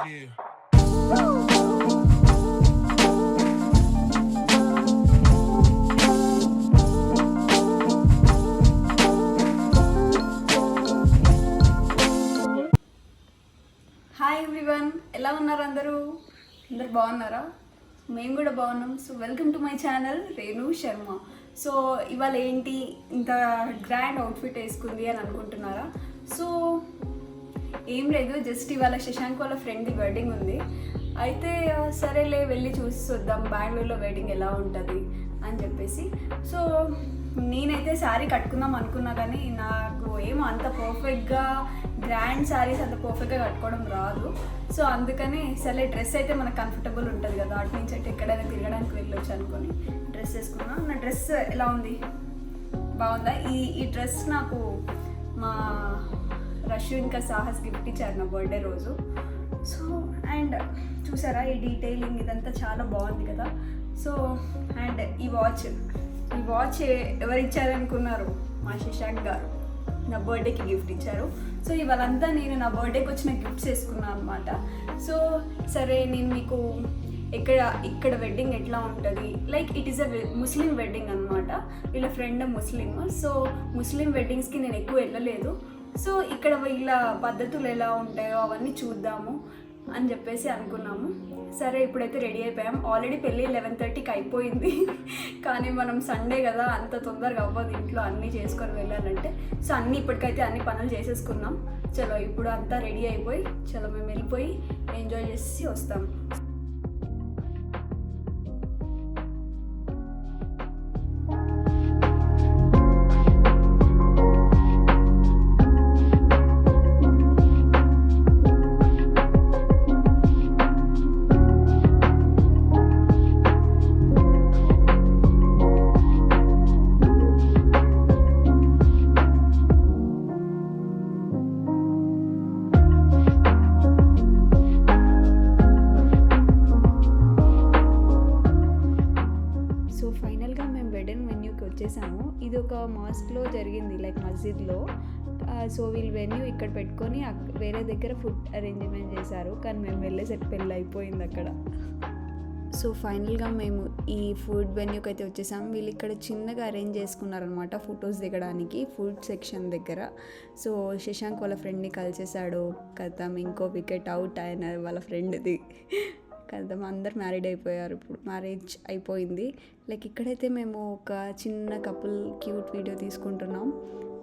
Yeah. Hi everyone, ఎలా ఉన్నారు అందరూ బాగున్నారా? మేము కూడా బాగున్నాం. So welcome to my channel Renu Sharma. So ఇవాళ ఏంటి ఇంత గ్రాండ్ అవుట్ఫిట్ వేసుకుంది అని అనుకుంటున్నారా? సో ఏం లేదు, జస్ట్ ఇవాళ శశాంక్ వాళ్ళ ఫ్రెండ్ది వెడ్డింగ్ ఉంది. అయితే సరేలే వెళ్ళి చూసి వద్దాం బెంగళూరులో వెడ్డింగ్ ఎలా ఉంటుంది అని చెప్పేసి. సో నేనైతే శారీ కట్టుకుందాం అనుకున్నా, కానీ నాకు ఏమో అంత పర్ఫెక్ట్గా గ్రాండ్ శారీస్ అంత పర్ఫెక్ట్గా కట్టుకోవడం రాదు. సో అందుకని సరే డ్రెస్ అయితే మనకు కంఫర్టబుల్ ఉంటుంది కదా, అటు నుంచి అంటే ఎక్కడైనా తిరగడానికి వెళ్ళొచ్చు అనుకొని డ్రెస్ వేసుకున్నా. నా డ్రెస్ ఎలా ఉంది, బాగుందా? ఈ డ్రెస్ నాకు మా రష్ ఇంకా సాహస్ గిఫ్ట్ ఇచ్చారు నా బర్త్డే రోజు. సో అండ్ చూసారా ఈ డీటెయిలింగ్ ఇదంతా చాలా బాగుంది కదా. సో అండ్ ఈ వాచ్ ఎవరు ఇచ్చారనుకున్నారు? మా శశాంక్ గారు నా బర్త్డేకి గిఫ్ట్ ఇచ్చారు. సో ఇవాళంతా నేను నా బర్త్డేకి వచ్చిన గిఫ్ట్స్ వేసుకున్నాను అనమాట. సో సరే నేను మీకు ఇక్కడ వెడ్డింగ్ ఎట్లా ఉంటుంది, like it is a Muslim wedding అనమాట. వీళ్ళ ఫ్రెండ్ ముస్లిం. సో ముస్లిం వెడ్డింగ్స్కి నేను ఎక్కువ వెళ్ళలేదు. సో ఇక్కడ వీళ్ళ పద్ధతులు ఎలా ఉంటాయో అవన్నీ చూద్దాము అని చెప్పేసి అనుకున్నాము. సరే ఇప్పుడైతే రెడీ అయిపోయాం. ఆల్రెడీ పెళ్ళి 11:30కి అయిపోయింది. కానీ మనం సండే కదా, అంత తొందరగా అవ్వదు ఇంట్లో అన్నీ చేసుకొని వెళ్ళాలంటే. సో ఇప్పటికైతే అన్ని పనులు చేసేసుకున్నాం. చలో ఇప్పుడు అంతా రెడీ అయిపోయి చలో మేము వెళ్ళిపోయి ఎంజాయ్ చేసి వస్తాం. వచ్చేసాము. ఇది ఒక మాస్క్లో జరిగింది, లైక్ మస్జిద్లో. సో వీళ్ళు వెన్యూ ఇక్కడ పెట్టుకొని వేరే దగ్గర ఫుడ్ అరేంజ్మెంట్ చేశారు, కానీ మేము వెళ్ళేసరికి పెళ్ళి అయిపోయింది అక్కడ. సో ఫైనల్గా మేము ఈ ఫుడ్ వెన్యూకి అయితే వచ్చేసాము. వీళ్ళు ఇక్కడ చిన్నగా అరేంజ్ చేసుకున్నారనమాట ఫొటోస్ దిగడానికి ఫుడ్ సెక్షన్ దగ్గర. సో శశాంక్ వాళ్ళ ఫ్రెండ్ని కలిసేసాడు. కథం ఇంకో వికెట్ అవుట్ అయిన వాళ్ళ ఫ్రెండ్ది. కదా అందరు మ్యారీడ్ అయిపోయారు, ఇప్పుడు మ్యారేజ్ అయిపోయింది. లైక్ ఇక్కడైతే మేము ఒక చిన్న కపుల్ క్యూట్ వీడియో తీసుకుంటున్నాం.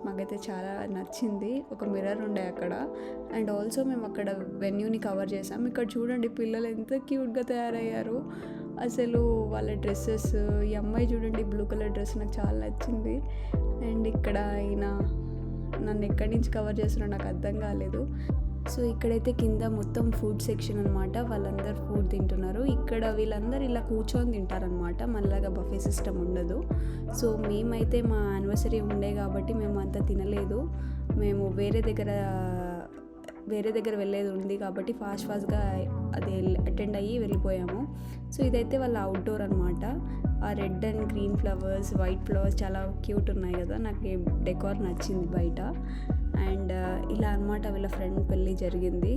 మాకైతే చాలా నచ్చింది. ఒక మిర్రర్ ఉండే అక్కడ. అండ్ ఆల్సో మేము అక్కడ వెన్యూని కవర్ చేసాం. ఇక్కడ చూడండి పిల్లలు ఎంత క్యూట్గా తయారయ్యారు అసలు. వాళ్ళ డ్రెస్సెస్, ఈ అమ్మాయి చూడండి బ్లూ కలర్ డ్రెస్ నాకు చాలా నచ్చింది. అండ్ ఇక్కడ ఈయన నన్ను ఎక్కడి నుంచి కవర్ చేస్తున్నారో నాకు అర్థం కాలేదు. సో ఇక్కడైతే కింద మొత్తం ఫుడ్ సెక్షన్ అనమాట. వాళ్ళందరూ ఫుడ్ తింటున్నారు. ఇక్కడ వీళ్ళందరూ ఇలా కూర్చొని తింటారనమాట, మనలాగా బఫే సిస్టమ్ ఉండదు. సో మేమైతే మా యానివర్సరీ ఉండే కాబట్టి మేము అంతా తినలేదు. మేము వేరే దగ్గర వెళ్ళేది ఉంది కాబట్టి ఫాస్ట్గా అది అటెండ్ అయ్యి వెళ్ళిపోయాము. సో ఇదైతే వాళ్ళ అవుట్డోర్ అనమాట. ఆ red and green flowers, white flowers చాలా క్యూట్ ఉన్నాయి కదా, నాకు డెకార్ నచ్చింది బయట. అండ్ ఇలా అనమాట వీళ్ళ ఫ్రెండ్ పెళ్ళి జరిగింది.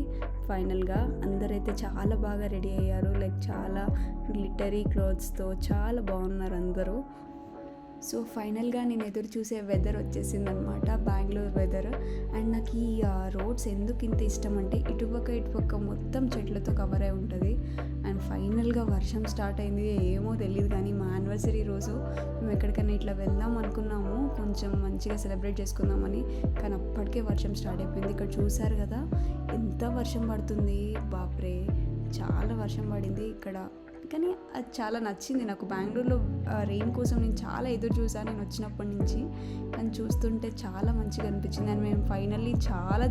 ఫైనల్గా అందరైతే చాలా బాగా రెడీ అయ్యారు, లైక్ చాలా గ్లిటరీ క్లోత్స్తో చాలా బాగున్నారు అందరూ. సో ఫైనల్గా నేను ఎదురు చూసే వెదర్ వచ్చేసింది అనమాట, బెంగళూరు వెదర్. అండ్ నాకు ఈ రోడ్స్ ఎందుకు ఇంత ఇష్టం అంటే ఇటుపక్క మొత్తం చెట్లతో కవర్ అయి ఉంటుంది. అండ్ ఫైనల్గా వర్షం స్టార్ట్ అయింది, ఏమో తెలియదు కానీ మా యానివర్సరీ రోజు మేము ఎక్కడికైనా ఇట్లా వెళ్దాం అనుకున్నాము, కొంచెం మంచిగా సెలబ్రేట్ చేసుకుందామని. కానీ అప్పటికే వర్షం స్టార్ట్ అయిపోయింది. ఇక్కడ చూసారు కదా ఎంత వర్షం పడుతుంది, బాప్రే చాలా వర్షం పడింది ఇక్కడ. కానీ అది చాలా నచ్చింది నాకు. బెంగళూరులో రెయిన్ కోసం నేను చాలా ఎదురు చూసాను నేను వచ్చినప్పటి నుంచి, కానీ చూస్తుంటే చాలా మంచిగా అనిపించింది. అండ్ మేము ఫైనల్లీ చాలా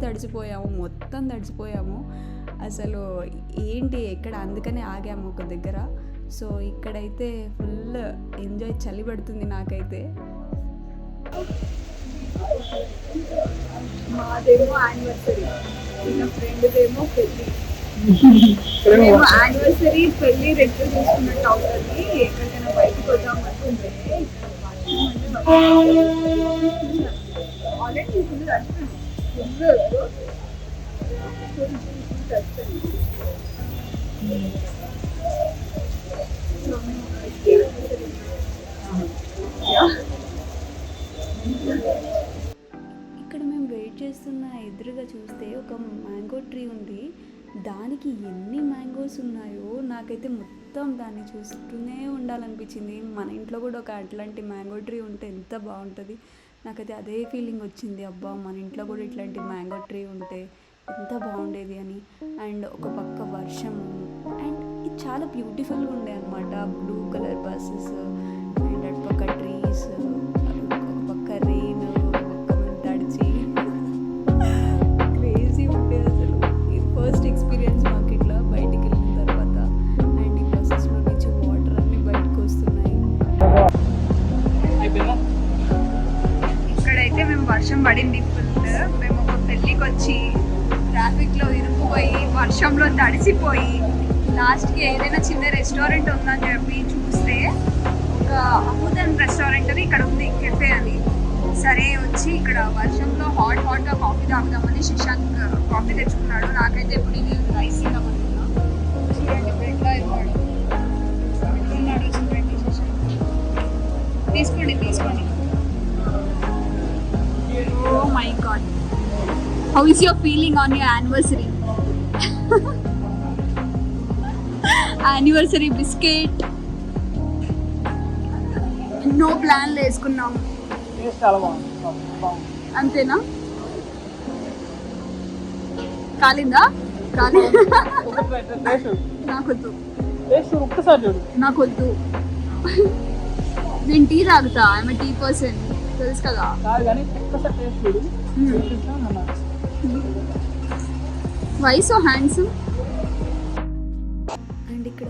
మొత్తం తడిసిపోయాము అసలు. ఏంటి ఎక్కడ, అందుకనే ఆగాము ఒక దగ్గర. సో ఇక్కడైతే ఫుల్ ఎంజాయ్, చలి పడుతుంది నాకైతే. మాదేమో యానివర్సరీ, నా ఫ్రెండ్దేమో పెళ్ళి. మేము యానివర్సరీ పెళ్ళి రెండు చూసుకున్నట్టు అవుతుంది. ఎక్కడికైనా బయటకు వద్దాం అనుకుంటే ఆల్రెడీ ఫుల్ దర్శనం, ఫుల్ దర్శనం. ఇక్కడ మేము వెయిట్ చేస్తున్న ఎదురుగా చూస్తే ఒక మ్యాంగో ట్రీ ఉంది. దానికి ఎన్ని మ్యాంగోస్ ఉన్నాయో నాకైతే మొత్తం దాన్ని చూస్తూనే ఉండాలనిపించింది. మన ఇంట్లో కూడా ఒక అట్లాంటి మ్యాంగో ట్రీ ఉంటే ఎంత బాగుంటుంది. నాకైతే అదే ఫీలింగ్ వచ్చింది, అబ్బా మన ఇంట్లో కూడా ఇట్లాంటి మ్యాంగో ట్రీ ఉంటే ఎంత బాగుండేది అని. అండ్ ఒక పక్క వర్షము, అండ్ ఇది చాలా బ్యూటిఫుల్గా ఉండే అనమాట. బ్లూ కలర్ బస్సెస్ అండ్ అటు పక్క ట్రీస్, ఒక పక్క రెయిన్, ఒక పక్క మేము తడిచి క్రేజీ ఉండే అసలు. ఇది ఫస్ట్ ఎక్స్పీరియన్స్ మాకు ఇట్లా బయటికి వెళ్ళిన తర్వాత. అండ్ ఈ బస్సెస్లో నుంచి వాటర్ అన్నీ బయటకు వస్తున్నాయి. ఇక్కడైతే మేము వర్షం పడింది ఫుల్. మేము ఒక పెళ్ళికి వచ్చి ట్రాఫిక్లో ఇరుక్కుపోయి వర్షంలో తడిసిపోయి లాస్ట్కి ఏదైనా చిన్న రెస్టారెంట్ ఉందని చెప్పి చూస్తే ఒక అమృతన్ రెస్టారెంట్ అని ఇక్కడ ఉంది, కెఫే అని. సరే వచ్చి ఇక్కడ వర్షంలో హాట్గా కాఫీ తాగుదామని శశాంక్ కాఫీ తెచ్చుకున్నాడు. నాకైతే ఇప్పుడు ఇది రైస్ ఇద్దామనుకున్నా. చూడండి బ్రెడ్లో ఇవ్వడు తిన్నాడు. వచ్చిందండి శశాంక్, తీసుకోండి. Oh my god. How is your feeling on your anniversary? Anniversary biscuit. No plan వేసుకున్నాం. అంతేనా? కాలిందా? నాకొద్దు. నేను టీ తాగుతా. ఐఎమ్ టీ పర్సన్, తెలుసు కదా. Why so handsome. అండ్ ఇక్కడ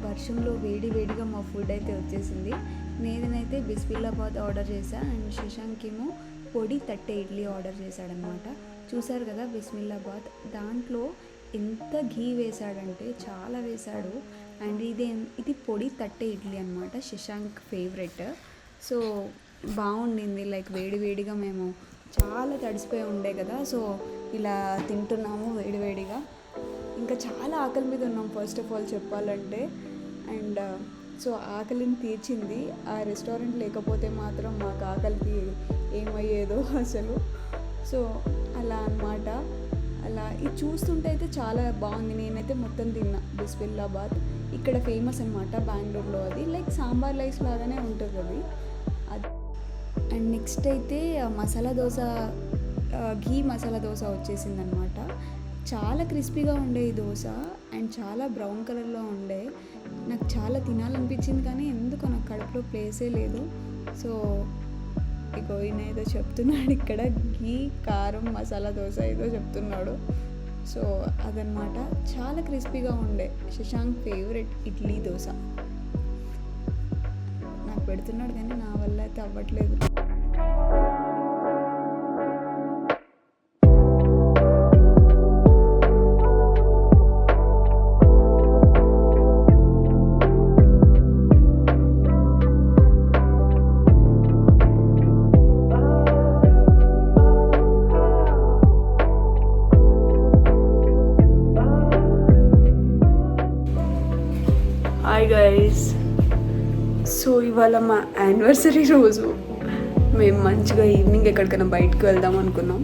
వర్షంలో వేడిగా మా ఫుడ్ అయితే వచ్చేసింది. నేనైతే బిస్మిల్లాబాద్ ఆర్డర్ చేశాను అండ్ శశాంక్ ఏమో పొడి తట్టె ఇడ్లీ ఆర్డర్ చేశాడనమాట. చూసారు కదా బిస్మిల్లాబాద్. దాంట్లో ఎంత ఘీ వేశాడంటే చాలా వేశాడు. అండ్ ఇది పొడి తట్టె ఇడ్లీ అనమాట, శశాంక్ ఫేవరెట్. సో బాగుండింది. లైక్ వేడిగా మేము చాలా తడిసిపోయి ఉండే కదా, సో ఇలా తింటున్నాము వేడిగా. ఇంకా చాలా ఆకలి మీద ఉన్నాం ఫస్ట్ ఆఫ్ ఆల్ చెప్పాలంటే. అండ్ సో ఆకలిని తీర్చింది ఆ రెస్టారెంట్. లేకపోతే మాత్రం మాకు ఆకలికి ఏమయ్యేదో అసలు. సో అలా అన్నమాట. అలా ఇది చూస్తుంటే అయితే చాలా బాగుంది. నేనైతే మొత్తం తిన్నా. బిస్మిల్లాబాద్ ఇక్కడ ఫేమస్ అనమాట బెంగళూరులో. అది లైక్ సాంబార్ రైస్ లాగానే ఉంటుంది అది. అండ్ నెక్స్ట్ అయితే మసాలా దోశ, ఘీ మసాలా దోశ వచ్చేసిందనమాట. చాలా క్రిస్పీగా ఉండే ఈ దోశ అండ్ చాలా బ్రౌన్ కలర్లో ఉండే. నాకు చాలా తినాలనిపించింది కానీ ఎందుకో నాకు కడుపులో ప్లేసే లేదు. సో ఇగో ఈయన ఏదో చెప్తున్నాడు ఇక్కడ, ఘీ కారం మసాలా దోశ ఏదో చెప్తున్నాడు. సో అదనమాట. చాలా క్రిస్పీగా ఉండే. శశాంక్ ఫేవరెట్ ఇడ్లీ దోశ. నాకు పెడుతున్నాడు కానీ నా వల్ల అయితే అవ్వట్లేదు. Hi guys. సో ఇవాళ మా యానివర్సరీ రోజు. మేము మంచిగా ఈవినింగ్ ఎక్కడికైనా బయటకు వెళ్దాం అనుకున్నాం,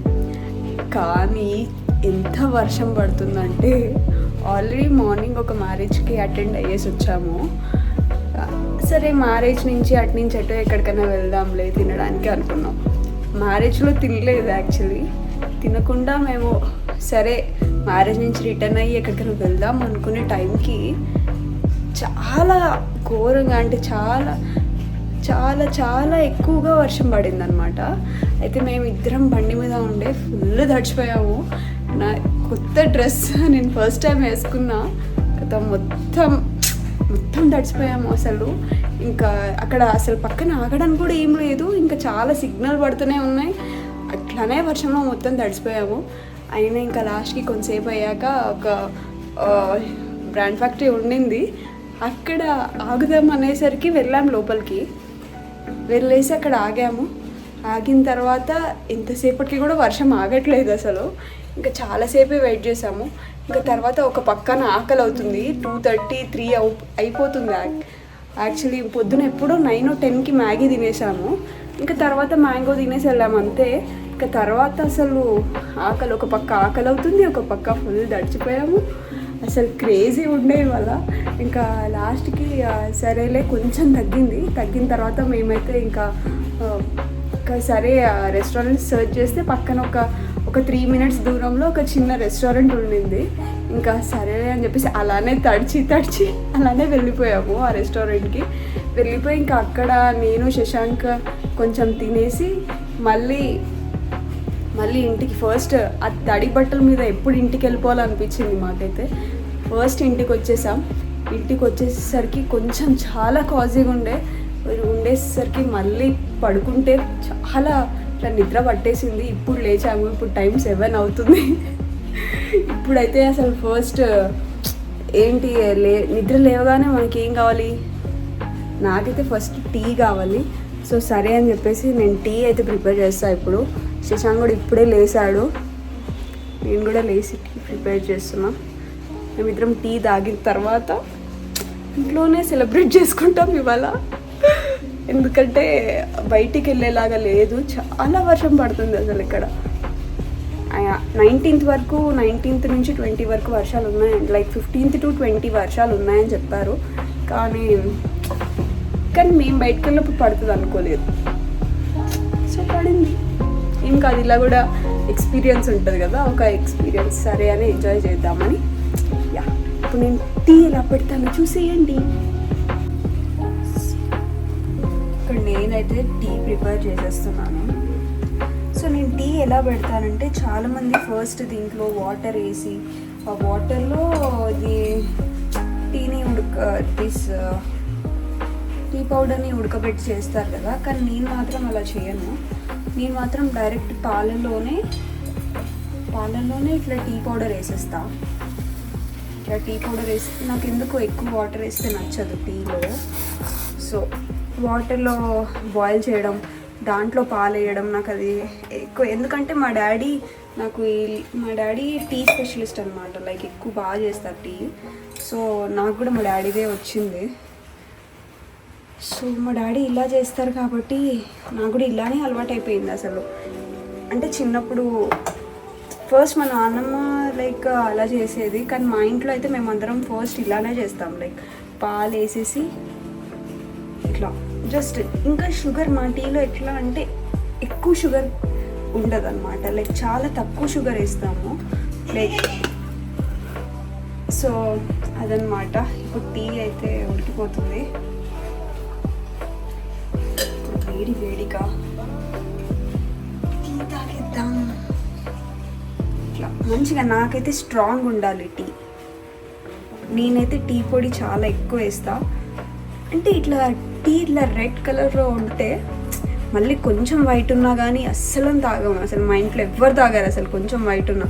కానీ ఎంత వర్షం పడుతుందంటే ఆల్రెడీ మార్నింగ్ ఒక మ్యారేజ్కి అటెండ్ అయ్యేసి వచ్చాము. సరే మ్యారేజ్ నుంచి అటు ఎక్కడికైనా వెళ్దాంలే తినడానికి అనుకున్నాం. మ్యారేజ్లో తినలేదు యాక్చువల్లీ. తినకుండా మేము సరే మ్యారేజ్ నుంచి రిటర్న్ అయ్యి ఎక్కడికైనా వెళ్దాం అనుకునే టైంకి చాలా ఘోరంగా అంటే చాలా చాలా చాలా ఎక్కువగా వర్షం పడింది అనమాట. అయితే మేము ఇద్దరం బండి మీద ఉండే ఫుల్ తడిచిపోయాము. నా కొత్త డ్రెస్ నేను ఫస్ట్ టైం వేసుకున్నా కదా, మొత్తం తడిచిపోయాము అసలు. ఇంకా అక్కడ అసలు పక్కన ఆగడానికి కూడా ఏం లేదు. ఇంకా చాలా సిగ్నల్ పడుతూనే ఉన్నాయి. అట్లానే వర్షంలో మొత్తం తడిచిపోయాము. అయినా ఇంకా లాస్ట్కి కొంతసేపు అయ్యాక ఒక బ్రాండ్ ఫ్యాక్టరీ ఉండింది, అక్కడ ఆగుదాం అనేసరికి వెళ్ళాం లోపలికి. వెళ్ళేసి అక్కడ ఆగాము. ఆగిన తర్వాత ఎంతసేపటికి కూడా వర్షం ఆగట్లేదు అసలు. ఇంకా చాలాసేపు వెయిట్ చేసాము. ఇంకా తర్వాత ఒక పక్కన ఆకలి అవుతుంది, 2:30 అయిపోతుంది. యాక్చువల్లీ పొద్దున ఎప్పుడో 9 or 10కి మ్యాగీ తినేసాము. ఇంకా తర్వాత మ్యాంగో తినేసి వెళ్ళాము అంతే. ఇంకా తర్వాత అసలు ఆకలి, ఒక పక్క ఆకలి అవుతుంది, ఒక పక్క ఫుల్ దడిచిపోయాము. అసలు క్రేజీ ఉండే వల్ల ఇంకా లాస్ట్కి సరేలే కొంచెం తగ్గిన తర్వాత మేమైతే ఇంకా సరే రెస్టారెంట్ సర్చ్ చేస్తే పక్కన ఒక 3 minutes దూరంలో ఒక చిన్న రెస్టారెంట్ ఉండింది. ఇంకా సరే అని చెప్పేసి అలానే తడిచి అలానే వెళ్ళిపోయాము ఆ రెస్టారెంట్కి. వెళ్ళిపోయి ఇంకా అక్కడ నేను శశాంక్ కొంచెం తినేసి మళ్ళీ ఇంటికి ఫస్ట్ ఆ తడి బట్టల మీద ఎప్పుడు ఇంటికి వెళ్ళిపోవాలనిపించింది మాకైతే. ఫస్ట్ ఇంటికి వచ్చేసాం. ఇంటికి వచ్చేసరికి కొంచెం చాలా కాజీగా ఉండేసరికి మళ్ళీ పడుకుంటే చాలా ఇట్లా నిద్ర పట్టేసింది. ఇప్పుడు లేచాము, ఇప్పుడు టైం 7 అవుతుంది. ఇప్పుడైతే అసలు ఫస్ట్ ఏంటి నిద్ర లేవగానే మనకి ఏం కావాలి, నాకైతే ఫస్ట్ టీ కావాలి. సో సరే అని చెప్పేసి నేను టీ అయితే ప్రిపేర్ చేస్తాను. ఇప్పుడు శశాంక్ కూడా ఇప్పుడే లేసాడు, నేను కూడా లేచి టీ ప్రిపేర్ చేస్తున్నా. మేమిద్దరం టీ తాగిన తర్వాత ఇంట్లోనే సెలబ్రేట్ చేసుకుంటాం ఇవాళ. ఎందుకంటే బయటికి వెళ్ళేలాగా లేదు, చాలా వర్షం పడుతుంది అసలు ఇక్కడ. 19th నుంచి 20 వరకు వర్షాలు ఉన్నాయండి. లైక్ 15th to 20 వర్షాలు ఉన్నాయని చెప్పారు. కానీ మేము బయటకు వెళ్ళినప్పుడు పడుతుంది అనుకోలేదు. సో పడింది. ఇంకా అది ఇలా కూడా ఎక్స్పీరియన్స్ ఉంటుంది కదా, ఒక ఎక్స్పీరియన్స్. సరే అని ఎంజాయ్ చేద్దామని. ఇప్పుడు నేను టీ ఎలా పెడతాను చూసేయండి. ఇక్కడ నేనైతే టీ ప్రిపేర్ చేసేస్తున్నాను. సో నేను టీ ఎలా పెడతానంటే, చాలామంది ఫస్ట్ దీంట్లో వాటర్ వేసి ఆ వాటర్లో ఇది టీ పౌడర్ని ఉడకబెట్టి చేస్తారు కదా. కానీ నేను మాత్రం అలా చేయను. నేను మాత్రం డైరెక్ట్ పాలల్లోనే ఇట్లా టీ పౌడర్ వేసేస్తా. ఇట్లా టీ పౌడర్ వేసి నాకు ఎందుకు ఎక్కువ వాటర్ వేస్తే నచ్చదు టీలో. సో వాటర్లో బాయిల్ చేయడం, దాంట్లో పాలు వేయడం నాకు అది ఎక్కువ. ఎందుకంటే మా డాడీ టీ స్పెషలిస్ట్ అనమాట. లైక్ ఎక్కువ బాగా చేస్తారు టీ. సో నాకు కూడా మా డాడీదే వచ్చింది. సో మా డాడీ ఇలా చేస్తారు కాబట్టి నాకు కూడా ఇలానే అలవాటు అయిపోయింది అసలు. అంటే చిన్నప్పుడు ఫస్ట్ మా నాన్నమ్మ లైక్ అలా చేసేది, కానీ మా ఇంట్లో అయితే మేమందరం ఫస్ట్ ఇలానే చేస్తాం. లైక్ పాలు వేసేసి ఇట్లా జస్ట్. ఇంకా షుగర్ మా టీలో ఎట్లా అంటే ఎక్కువ షుగర్ ఉండదు అనమాట. లైక్ చాలా తక్కువ షుగర్ వేస్తాము లైక్. సో అదనమాట. ఇప్పుడు టీ అయితే ఉడికిపోతుంది. వేడిగా టీ తాగిద్దాం. ఇట్లా మంచిగా నాకైతే స్ట్రాంగ్ ఉండాలి టీ. నేనైతే టీ పొడి చాలా ఎక్కువ వేస్తా. అంటే ఇట్లా టీ ఇట్లా రెడ్ కలర్లో ఉంటే మళ్ళీ కొంచెం వైట్ ఉన్నా కానీ అస్సలు తాగము. అసలు మా ఇంట్లో ఎవ్వరు తాగారు అసలు కొంచెం వైట్ ఉన్నా.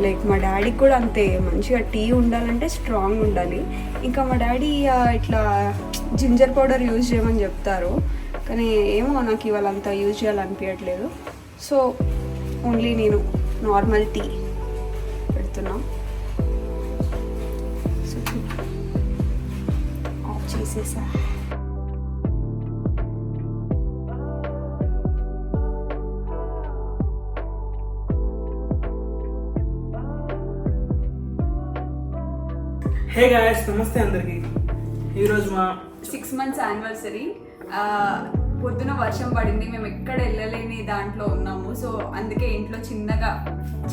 లైక్ మా డాడీకి కూడా అంతే, మంచిగా టీ ఉండాలంటే స్ట్రాంగ్ ఉండాలి. ఇంకా మా డాడీ ఇట్లా జింజర్ పౌడర్ యూజ్ చేయమని చెప్తారు, కానీ ఏమో నాకు ఇవాళ అంతా యూజ్ చేయాలనిపించట్లేదు. సో ఓన్లీ నేను నార్మల్ టీ పెడుతున్నా. సో ఆఫ్ చేసేసా. హే గాయ్స్, నమస్తే అందరికి. ఈరోజు మా 6 months యానివర్సరీ. పొద్దున వర్షం పడింది, మేము ఎక్కడ వెళ్ళలేని దాంట్లో ఉన్నాము. సో అందుకే ఇంట్లో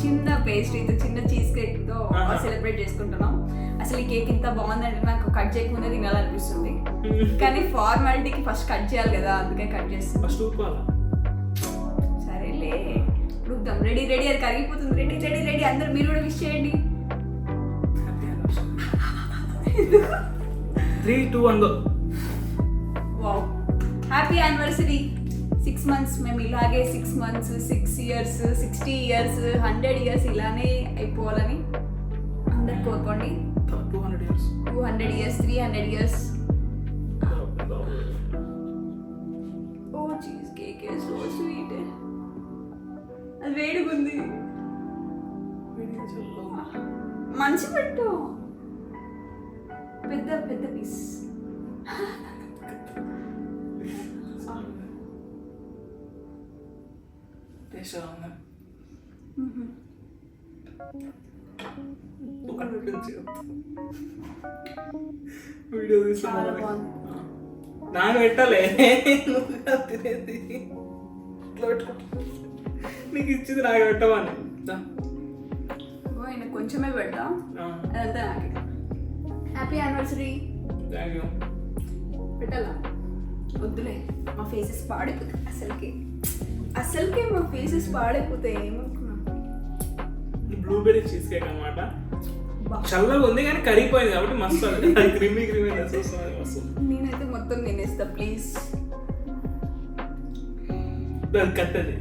చిన్న పేస్ట్రీతో, చిన్న చీజ్ కేక్తో సెలబ్రేట్ చేసుకుంటున్నాం. అసలు ఈ కేక్ ఇంత బాగుందంటే నాకు కట్ చేయకుండా తినాలనిపిస్తుంది, కానీ ఫార్మాలిటీకి ఫస్ట్ కట్ చేయాలి కదా, అందుకే కట్ చేస్తాం. సరేలే ఇప్పుడు రెడీ అది కరిగిపోతుంది. రెడీ అందరు మీరు కూడా విష్ చేయండి. 3, 2, 1 go. Wow, happy anniversary. 6 months మేము ఇలాగే 6 months, 6 years, 60 years, 100 years ఇలానే అయిపోవాలని అందరు కోరుకోండి. 200 years, 200 years, 300 years. ఓ చీజ్ కేక్ సో స్వీట్. అది వేడిగుంది. మంచి పెట్టు, పెద్ద పెద్ద పీస్. వీడియో చాలా బాగుంది. నాకు పెట్టాలి తినేది ఇట్లా పెట్టుకుంటా. నీకు ఇచ్చింది నాకు పెట్టమని. ఆయన కొంచెమే పెడతా, అదంతా నాకే. Happy anniversary. Thank you. పెట్టాలా? వద్దులే, మా ఫేసెస్ పాడైపోతాయి. అసలుకే మా ఫేసెస్ పాడైపోతాయి. ఏమనుకున్నా? బ్లూబెర్రీ చీజ్ కేక్ అనమాట. చల్లగా ఉంది కానీ కరిగిపోయింది కాబట్టి మస్తు క్రీమీ వస్తుంది. నేనైతే మొత్తం తినేస్తా ప్లీజ్. కత్తది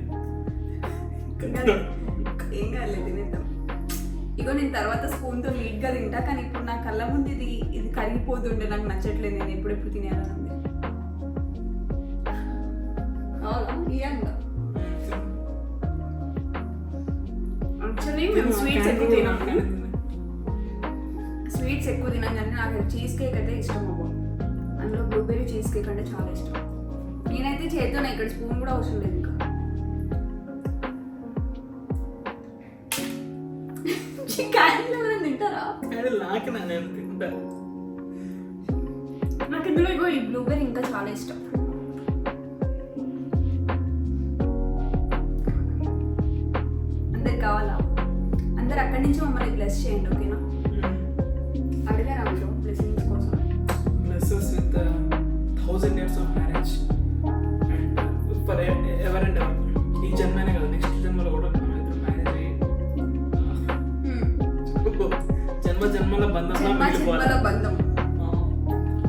ఏం కాలేదు, తినేద్దాం. ఇగో నేను తర్వాత స్పూన్తో నీట్గా తింటా, కానీ ఇప్పుడు నా కళ్ళ ముందు ఇది కరిగిపోతుండే, నాకు నచ్చట్లేదు. నేను ఎప్పుడెప్పుడు తినేయాలని ఉంది. అవునా? ఇయ్యంగా యాక్చువల్లీ మేము స్వీట్స్ ఎక్కువ తినాము. స్వీట్స్ ఎక్కువ తినాం కానీ నాకు చీజ్ కేక్ అయితే ఇష్టం అవ్వ. అందులో బ్లూబెర్రీ చీజ్ కేక్ అంటే చాలా ఇష్టం. నేనైతే చేద్దాను, ఇక్కడ స్పూన్ కూడా అవసరం లేదు. ఇంకా క్యాండిల్ ఎవరైనా తింటారా? నాకు నేను తింటా. నాకు ఇందులో ఇగో ఈ బ్లూబెర్రీ ఇంకా చాలా ఇష్టం. అందరికి కావాలా? అందరు అక్కడి నుంచి మమ్మల్ని బ్లెస్ చేయండి, ఓకేనా? అడిగారా మీరు బ్లెస్సింగ్స్ కోసం? Blesses with 1000 years of marriage and for ever and ever. ఈ జన్మనే కాదు, నెక్స్ట్ జన్మలో కూడా మ్యారేజ్ అయ్యి జన్మల బంధం జన్మల బంధం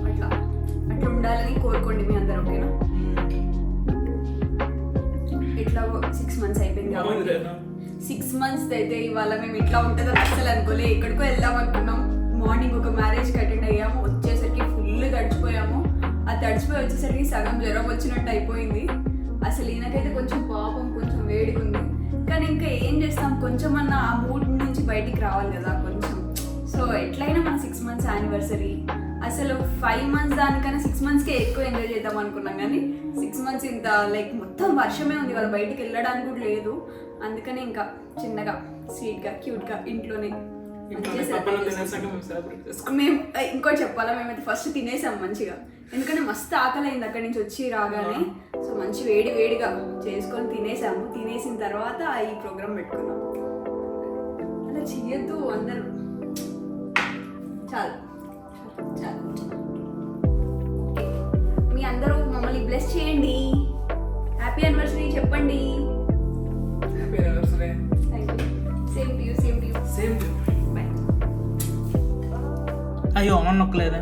అట్లా అట్లా ఉండాలని కోరుకోండి మీ అందరు, ఓకేనా? ఇట్లా 6 months అయిపోయింది కాబట్టి 6 months అయితే ఇవాళ మేము ఇట్లా ఉంటుందని అస్సలు అనుకోలే. ఎక్కడికో వెళ్దాం అనుకున్నాం. మార్నింగ్ ఒక మ్యారేజ్కి అటెండ్ అయ్యాము, వచ్చేసరికి ఫుల్ తడిచిపోయాము. ఆ తడిచిపోయి వచ్చేసరికి సగం జ్వరం వచ్చినట్టు అయిపోయింది. అసలు ఈయనకైతే కొంచెం పాపం, కొంచెం వేడిగా ఉంది. కానీ ఇంకా ఏం చేస్తాం, కొంచెం అన్న ఆ మూడ్ నుంచి బయటికి రావాలి కదా కొంచెం. సో ఎట్లయినా మన 6 months యానివర్సరీ. అసలు 5 months దానికన్నా 6 monthsకే ఎక్కువ ఎంజాయ్ చేద్దాం అనుకున్నాం, కానీ 6 months ఇంత లైక్ మొత్తం వర్షమే ఉంది, వాళ్ళు బయటికి వెళ్ళడానికి కూడా లేదు. అందుకని ఇంకా చిన్నగా స్వీట్గా క్యూట్గా ఇంట్లోనే మేము ఇంకోటి చెప్పాలా, మేమైతే ఫస్ట్ తినేసాం మంచిగా, ఎందుకంటే మస్తు ఆకలి అయింది అక్కడి నుంచి వచ్చి రాగానే. సో మంచి వేడిగా చేసుకొని తినేసాము. తినేసిన తర్వాత ఈ ప్రోగ్రామ్ పెట్టుకున్నాం. అలా చెయ్యొద్దు అందరూ. చాలు మీ అందరూ మమ్మల్ని బ్లెస్ చేయండి. హ్యాపీ యానివర్సరీ చెప్పండి. Happy anniversary. Thank you. Same to you. Same to you. By. అయ్యో అమ్మ నొక్కలేదా?